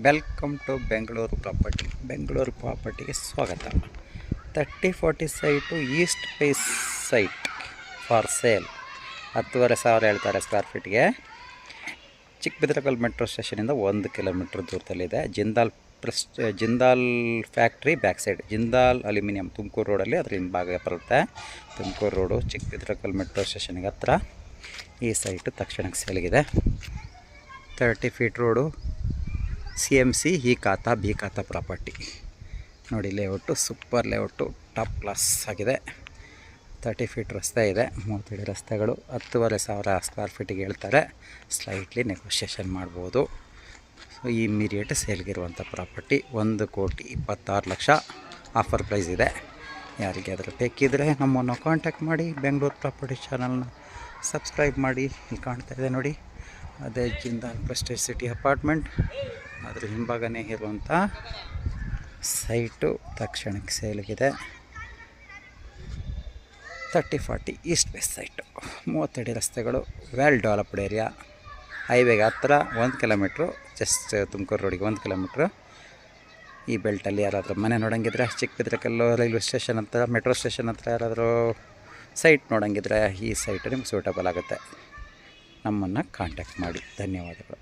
Welcome to Bengaluru ಪ್ರಾಪರ್ಟಿಗೆ ಸ್ವಾಗತ. 3040 site east face site for sale. 10,500 ಹೇಳ್ತಾರೆ ಸ್ಕ್ವೇರ್ ಫೀಟ್ಗೆ. ಚಿಕ್ಕಬಿದ್ರಕಲ್ ಮೆಟ್ರೋ ಸ್ಟೇಷನಿಂದ 1 ಕಿಲೋಮೀಟ್ರ್ ದೂರದಲ್ಲಿದೆ. Jindal factory back side, Jindal aluminium, Tumakuru ರೋಡಲ್ಲಿ ಅದರ ಹಿಂಭಾಗ ಬರುತ್ತೆ. ತುಮಕೂರು ರೋಡು ಚಿಕ್ಕಬಿದ್ರಕಲ್ ಮೆಟ್ರೋ ಸ್ಟೇಷನ್ಗೆ ಹತ್ರ ಈ ಸೈಟು ತಕ್ಷಣಕ್ಕೆ ಸೇಲ್ಗಿದೆ. 30 ಫೀಟ್ ರೋಡು, CMC ಈ ಖಾತಾ ಬಿ ಖಾತಾ ಪ್ರಾಪರ್ಟಿ ನೋಡಿ. Layout super layout, top class ಆಗಿದೆ. 30 ಫೀಟ್ ರಸ್ತೆ ಇದೆ, 30 ರಸ್ತೆಗಳು. 10,500 ಸ್ಕ್ವೇರ್ ಫೀಟಿಗೆ ಹೇಳ್ತಾರೆ. ಸ್ಲೈಟ್ಲಿ ನೆಗೋಷಿಯೇಷನ್ ಮಾಡ್ಬೋದು. ಸೊ ಇಮ್ಮಿಡಿಯೇಟ್ ಸೇಲ್ಗಿರುವಂಥ ಪ್ರಾಪರ್ಟಿ. 1,26,00,000 ಆಫರ್ ಪ್ರೈಸ್ ಇದೆ. ಯಾರಿಗೆ ಅದರ ಬೇಕಿದ್ದರೆ ನಮ್ಮನ್ನು ಕಾಂಟ್ಯಾಕ್ಟ್ ಮಾಡಿ. ಬೆಂಗಳೂರು ಪ್ರಾಪರ್ಟಿ ಚಾನಲ್ನ ಸಬ್ಸ್ಕ್ರೈಬ್ ಮಾಡಿ. ಇಲ್ಲಿ ಕಾಣ್ತಾ ಇದೆ ನೋಡಿ, ಅದೇ ಜಿಂದಾಲ್ ಪ್ರೆಸ್ಟೇಜ್ ಸಿಟಿ ಅಪಾರ್ಟ್ಮೆಂಟ್. ಅದ್ರ ಹಿಂಭಾಗನೇ ಇರುವಂಥ ಸೈಟು ತಕ್ಷಣಕ್ಕೆ ಸೇಲ್ಗಿದೆ. 3040 ಈಸ್ಟ್ ವೇಸ್ಟ್ ಸೈಟು, 30 ರಸ್ತೆಗಳು, ವೆಲ್ ಡೆವಲಪ್ಡ್ ಏರಿಯಾ. ಹೈವೇಗೆ ಹತ್ರ 1 ಕಿಲೋಮೀಟ್ರು, ಜಸ್ಟ್ ತುಮಕೂರು ರೋಡಿಗೆ 1 ಕಿಲೋಮೀಟ್ರು. ಈ ಬೆಲ್ಟಲ್ಲಿ ಯಾರಾದರೂ ಮನೆ ನೋಡೋಂಗಿದ್ರೆ, ಚಿಕ್ಕಬಿದ್ರಕಲ್ಲು ರೈಲ್ವೆ ಸ್ಟೇಷನ್ ಹತ್ರ, ಮೆಟ್ರೋ ಸ್ಟೇಷನ್ ಹತ್ರ ಯಾರಾದರೂ ಸೈಟ್ ನೋಡೋಂಗಿದ್ರೆ ಈ ಸೈಟು ನಿಮ್ಗೆ ಸೂಟಬಲ್ ಆಗುತ್ತೆ. ನಮ್ಮನ್ನು ಕಾಂಟ್ಯಾಕ್ಟ್ ಮಾಡಿ. ಧನ್ಯವಾದಗಳು.